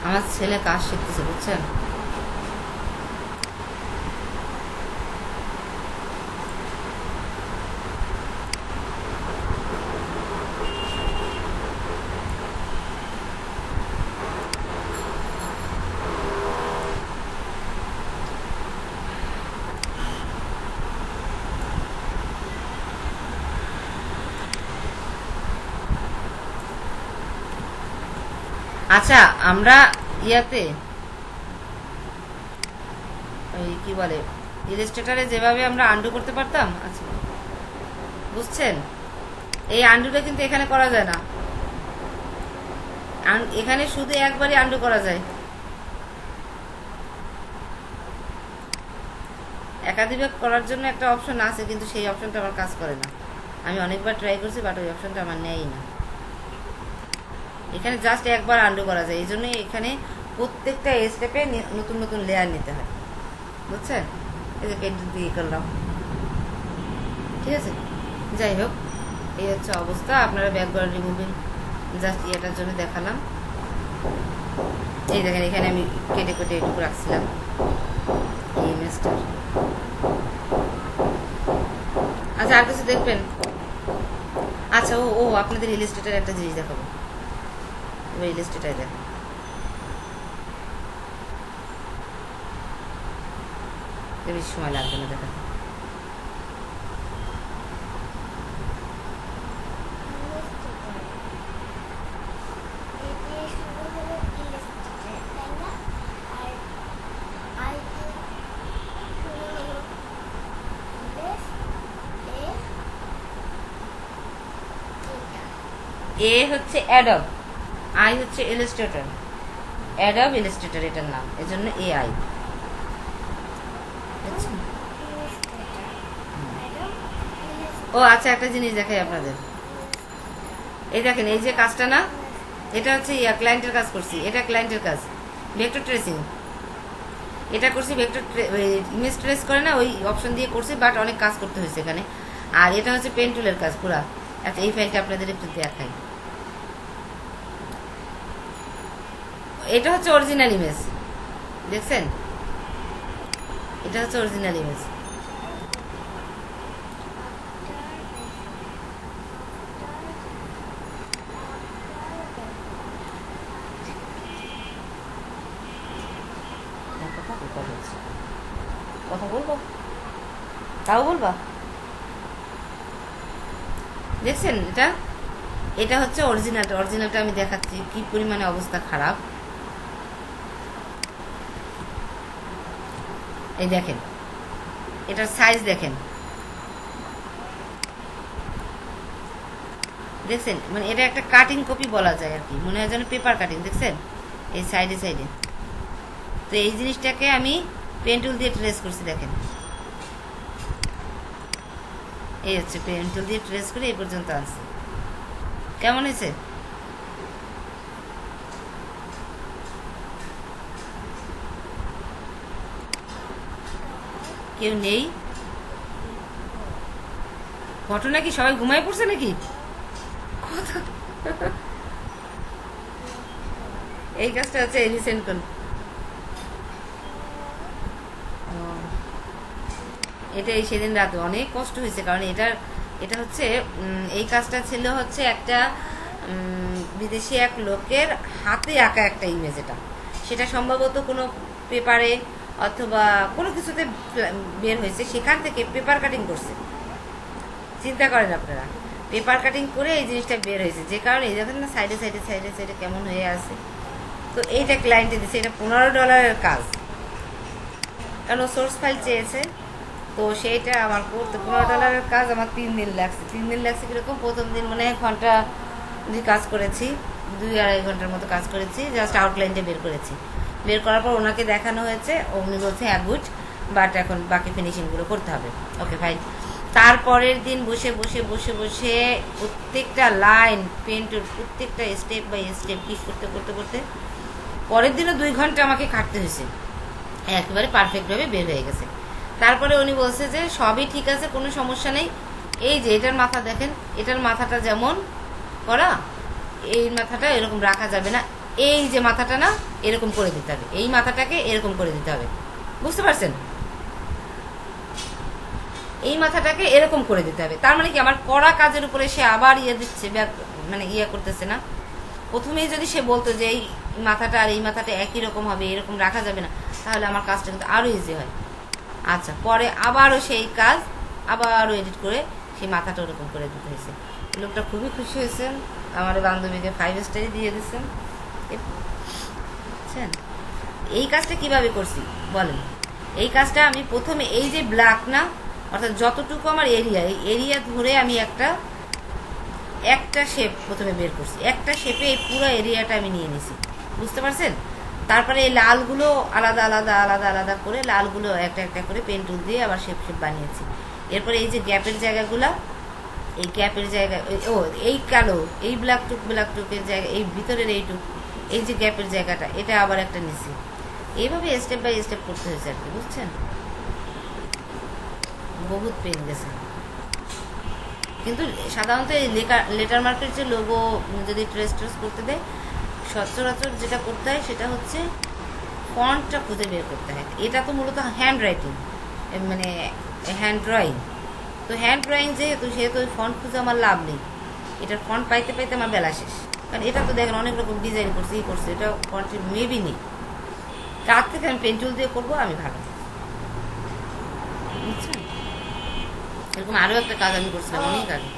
আমার ছেলে কাজ শিখতেছে, বুঝছেন? আচ্ছা, আমরা ইয়াতে ওই কি বলে ইলাস্ট্রেটরে যেভাবে আমরা আন্ডু করতে পারতাম, আচ্ছা বুঝছেন, এই আন্ডুটা কিন্তু এখানে করা যায় না, এখানে শুধু একবারই আন্ডু করা যায়, একাধিকবার করার জন্য একটা অপশন আছে, কিন্তু সেই অপশনটা আমার কাজ করে না। আমি অনেকবার ট্রাই করছি, বাট ওই অপশনটা আমার নেয়ই না। এখানে জাস্ট একবার আন্ডু করা যায়, এই জন্যই এখানে প্রত্যেকটা স্টেপে নতুন নতুন লেয়ার নিতে হয়, বুঝছেন? এই যে পেন্সিল দিয়ে করলাম, ঠিক আছে। যাই হোক, এই হচ্ছে অবস্থা। আপনারা ব্যাকগ্রাউন্ড রিমুভিং জাস্ট ইয়েটার জন্য দেখালাম। এই দেখেন, এখানে আমি কেটে কেটে এটুকু রাখছিলাম এই ইমেজটার। আচ্ছা, আর কিছু দেখবেন? আচ্ছা, ও ও আপনাদের ইলাস্ট্রেটর একটা জিনিস দেখাবো, এবার ইলাস্ট্রেটর দেখেন। বেশি সময় লাগবে না দেখা। এ হচ্ছে অ্যাডব, আই হচ্ছে ইলাস্ট্রেটর, অ্যাডব ইলাস্ট্রেটর এটার নাম, এজন্য এআই। ও আচ্ছা, একটা জিনিস দেখাই আপনাদের। এই দেখেন, এই যে কাজটা না, এটা হচ্ছে ক্লায়েন্টের কাজ করছি, এটা ক্লায়েন্টের কাজ ভেক্টর ট্রেসিং, এটা করছি ভেক্টর ইমেজ ট্রেস করে না ওই অপশন দিয়ে করছি, বাট অনেক কাজ করতে হয়েছে এখানে। আর এটা হচ্ছে পেন টুলের কাজ পুরা। আচ্ছা, এই ফাইলটা আপনাদের একটু দেখাই। এটা হচ্ছে অরিজিনাল ইমেজ, দেখছেন? এটা হচ্ছে অরিজিনাল ইমেজ। কথা বলবো, তাও বলবা? দেখছেন? এটা এটা হচ্ছে অরিজিনালটা, অরিজিনালটা আমি দেখাচ্ছি কি পরিমাণে অবস্থা খারাপ। এই দেখেন, এটার সাইজ দেখেন, দেখছেন? মানে এটা একটা কাটিং কপি বলা যায় আর কি, মনে হয় যেন পেপার কাটিং। দেখছেন এই সাইডে সাইডে? তো এই জিনিসটাকে আমি পেন টুল দিয়ে ট্রেস করছি, দেখেন। এই হচ্ছে পেন টুল দিয়ে ট্রেস করে এই পর্যন্ত আসছে। কেমন হয়েছে? কেউ নেই? ঘটনা কি সবাই ঘুমায় পড়ছে নাকি? এই কাজটা হচ্ছে রিসেন্ট কোন, এটাই সেদিন রাতে অনেক কষ্ট হয়েছে, কারণ এটা হচ্ছে এই কাজটা ছিল হচ্ছে একটা বিদেশি এক লোকের হাতে আঁকা একটা ইমেজ। এটা সেটা সম্ভবত কোনো পেপারে অথবা কোনো কিছুতে বের হয়েছে, সেখান থেকে পেপার কাটিং করছে। চিন্তা করেন আপনারা, পেপার কাটিং করে এই জিনিসটা বের হয়েছে, যে কারণে এই দেখেন না সাইডে সাইডে সাইডে সাইডে কেমন হয়ে আছে। তো এইটা ক্লায়েন্টে দিচ্ছে, এটা $15 কাজ, কারণ ও সোর্স ফাইল চেয়েছে। তো সেইটা আমার করতে $15 কাজ আমার 3 দিন লাগছে। 3 দিন লাগছে কীরকম? প্রথম দিন মানে 1 ঘন্টা কাজ করেছি, 2-2.5 ঘন্টার মতো কাজ করেছি, জাস্ট আউটলাইনটা বের করেছি। বের করার পর ওনাকে দেখানো হয়েছে, উনি বলছে হ্যাঁ গুড, বাট এখন বাকি ফিনিশিংগুলো করতে হবে। Okay fine. তারপরের দিন বসে বসে বসে বসে প্রত্যেকটা লাইন পেন্টের প্রত্যেকটা স্টেপ বাই স্টেপ কি করতে করতে করতে পরের দিনও 2 ঘন্টা আমাকে খাটতে হয়েছে, একেবারে পারফেক্টভাবে বের হয়ে গেছে। তারপরে উনি বলছে যে সবই ঠিক আছে, কোনো সমস্যা নেই। এই যে এটার মাথা দেখেন, এটার মাথাটা যেমন করা, এই মাথাটা এরকম রাখা যাবে না, এই যে মাথাটা না এরকম করে দিতে হবে, এই মাথাটাকে এরকম করে দিতে হবে, বুঝতে পারছেন? এই মাথাটাকে এরকম করে দিতে হবে। তার মানে কি আমার করা কাজের উপরে সে আবার ইয়ে দিচ্ছে, মানে ইয়ে করতেছে না। প্রথমেই যদি সে বলতো যে এই মাথাটা আর এই মাথাটা একই রকম হবে, এরকম রাখা যাবে না, তাহলে আমার কাজটা কিন্তু আরো ইজি হয়। আচ্ছা, পরে আবারও সেই কাজ আবারও এডিট করে সেই মাথাটা ওরকম করে দিতে হয়েছে। লোকটা খুবই খুশি হয়েছেন, আমার বান্ধবীকে 5 স্টারই দিয়ে দিচ্ছেন। বুঝছেন এই কাজটা কিভাবে করছি বলেন? এই কাজটা আমি প্রথমে এই যে ব্ল্যাক না, অর্থাৎ যতটুকু আমার এরিয়া, এই এরিয়া ধরে আমি একটা একটা শেপ প্রথমে বের করছি, একটা শেপে এই পুরো এরিয়াটা আমি নিয়ে নিছি, বুঝতে পারছেন? তারপরে এই লালগুলো আলাদা আলাদা আলাদা আলাদা করে লালগুলো একটা একটা করে পেন টুল দিয়ে আবার শেপ শেপ বানিয়েছি। এরপরে এই যে গ্যাপের জায়গাগুলো, এই গ্যাপের জায়গা, ও এই কালো এই ব্ল্যাক টুকের জায়গা, এই ভিতরের এইটুক, এই যে গ্যাপের জায়গাটা, এটা আবার একটা নিছি। এইভাবে স্টেপ বাই স্টেপ করতে হয়েছে আর কি, বুঝছেন? বহুত পেন গেছে। কিন্তু সাধারণত এই লেটার মার্কের যে লোগো যদি ট্রেস করতে দেয়, সচরাচর যেটা করতে হয় সেটা হচ্ছে ফন্টটা খুঁজে বের করতে হয়। এটা তো মূলত হ্যান্ড রাইটিং, মানে হ্যান্ড ড্রয়িং। তো হ্যান্ড ড্রয়িং সেহেতু ওই ফন্ট খুঁজে আমার লাভ নেই। এটার ফন্ট পাইতে পাইতে আমার বেলা শেষ। কারণ এটা তো দেখেন অনেক রকম ডিজাইন করছে, করছে, এটা ফন্টের মেবি নেই। তার থেকে আমি পেন্সিল দিয়ে করবো, আমি ভালো, বুঝছেন? এরকম আরও একটা কাজ আমি করছিলাম অনেক আগে,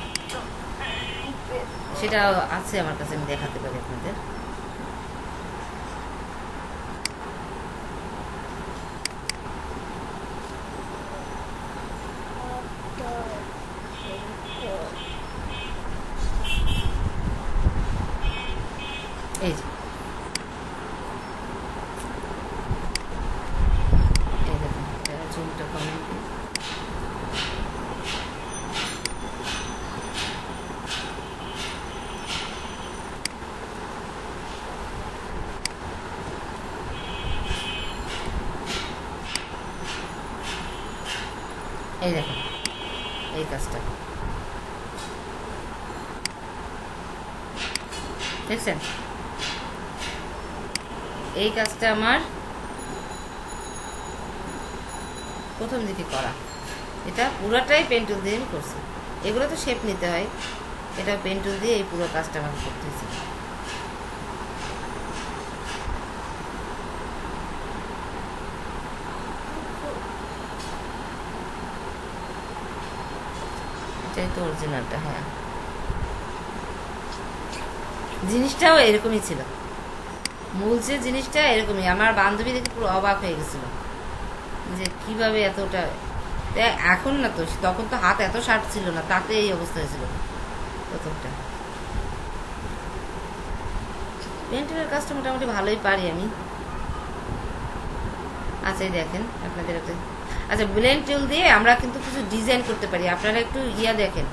সেটা আছে আমার কাছে, আমি দেখাতে পারি আপনাদের। এই যে এই দেখুন, জুমটা কমেন্ট, এই দেখুন এই কাজটা দেখছেন? এই কাজটা আমার প্রথম দিকে করা, এটা পুরোটাই পেন্টুল দিয়ে আমি করছি। এগুলো তো শেপ নিতে হয়, এটা পেন্টুল দিয়ে এই পুরো কাজটা আমাকে করতে হয়েছে। এটাই তো অরিজিনালটা। হ্যাঁ, জিনিসটাও এরকমই ছিল, মূল যে জিনিসটা এরকমই। আমার বান্ধবী দেখে পুরো অবাক হয়ে গেছিল যে কিভাবে এতটা। এখন না তো, তখন তো হাত এত শার্প ছিল না, তাতে এই অবস্থা হয়েছিল প্রথমটা। পেন্টিংয়ের কাজটা মোটামুটি ভালোই পারি আমি। আচ্ছা, এই দেখেন আপনাদের একটা, আচ্ছা, ব্লেন্ড টুল দিয়ে আমরা কিন্তু কিছু ডিজাইন করতে পারি। আপনারা একটু দেখেন,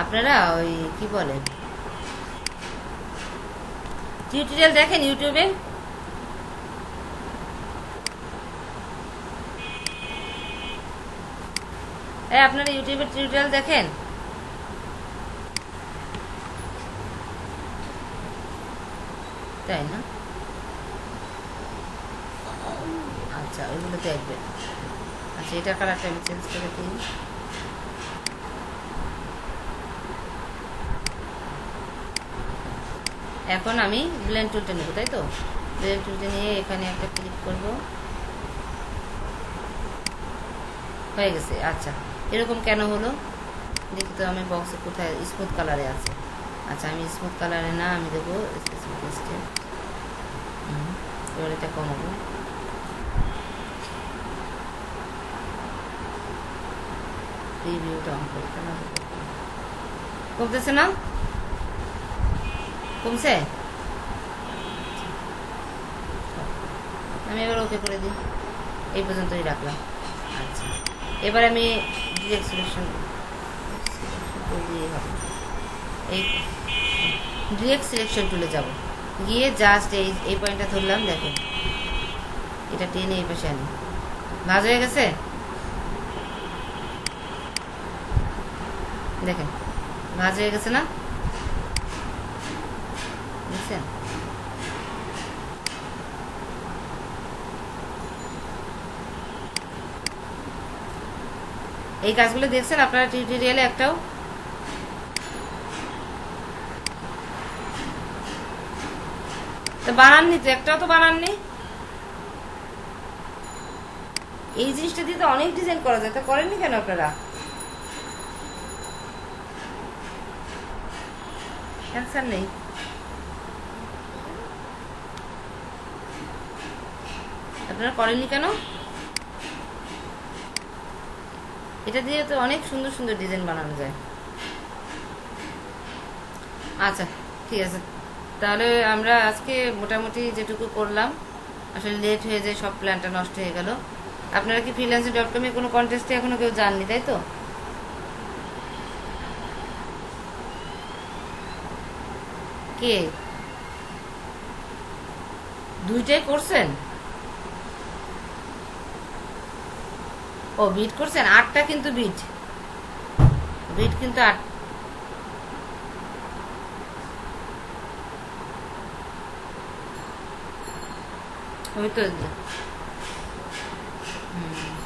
আপনারা ওই কি বলে টিউটোরিয়াল দেখেন ইউটিউবে। আপনারা ইউটিউবের টিউটোরিয়াল দেখেন? তাই না? আচ্ছা, ওইগুলো দেখবেন। আচ্ছা, এটা কালারটা আমি চেঞ্জ করে দিই। এখন আমি ব্লেন্ড টুলটা নেব, তাই তো? ব্লেন্ড টুলটা নিয়ে এখানে একটা ক্লিক করব, হয়ে গেছে। আচ্ছা, এরকম কেন হলো দেখি তো, আমি বক্সে কোথায় স্মুথ কালারে আছে। আচ্ছা, আমি স্মুথ কালারে না, আমি দেবো এবার এটা কমাবো। রিভিউটা অন করতে না, কমতেছে না? কমছে? আমি এবার ওকে করে দিই, এই পর্যন্তই রাখলাম। আচ্ছা, এবার আমি ডিরেক্ট সিলেকশন দিয়ে হবে, এই ডিরেক্ট সিলেকশন টুলে যাব, গিয়ে জাস্ট এই পয়েন্টটা ধরলাম, দেখেন এটা টেনে এই পাশে আনি। ভাজ হয়ে গেছে, দেখেন ভাজ হয়ে গেছে না? বুঝছেন? এই কাজগুলো দেখছেন আপনারা টিউটোরিয়ালে একটাও? তো বানাননি তো, একটাও তো বানাননি। এই জিনিসটা দিয়ে তো অনেক ডিজাইন করা যায়, তা করেননি কেন আপনারা? অ্যান্সার নেই। আপনারা করেননি কেন? এটা দিয়ে তো অনেক সুন্দর সুন্দর ডিজাইন বানানো যায়। আচ্ছা, ঠিক আছে। তাহলে আমরা আজকে মোটামুটি যেটুকু করলাম, আসলে লেট হয়ে যায়, সব প্ল্যানটা নষ্ট হয়ে গেল। আপনারা কি freelancer.com এ কোনো কন্টেস্টে এখনো কেউ যাননি, তাই তো? কে? দুইটাই করছেন? ও, বিট করছেন? 8টা কিন্তু বিট, বিট কিন্তু 8। ওই তো। হুম।